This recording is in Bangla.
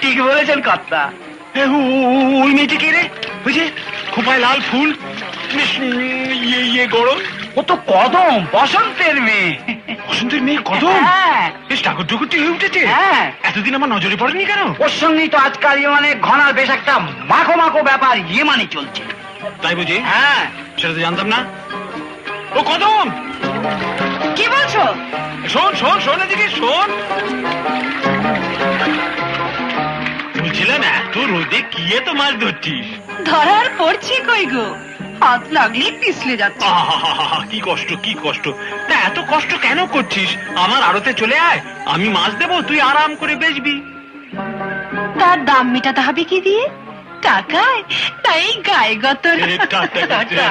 ঠিক বলেছেন কর্তা। ওই মেয়েটি কে রে? বুঝে খোপায় লাল ফুল, ইয়ে গরম। ও তো কদম, বসন্তের মেয়ে। বসন্তের মেয়ে কদম? হ্যাঁ বেশ ঠাকুর ঠুকুরটি হয়ে উঠেছে। হ্যাঁ, এতদিন আমার নজরে পড়েনি কেন? ওর সঙ্গেই তো আজকাল মানে ঘনার বেশ একটা মাখো মাখো ব্যাপার মানে চলছে। তাই বুঝি? হ্যাঁ। সেটা তো জানতাম না। ও কদম, কি বলছো? শোন শোন শোন, এদিকে শোন। বুঝছিলাম এত রোদে কি এত মাছ ধরছিস? ধরার পড়ছি কই গো, হাত লাগলে পিছলে যাচ্ছে। আহা, কি কষ্ট কি কষ্ট। তা এত কষ্ট কেন করছিস? আমার আড়তে চলে আয়, আমি মাছ দেবো, তুই আরাম করে বেচবি। তার দাম মেটাতে হবে কি দিয়ে? টাকায়? তাই গায়ে গতর। টাটা।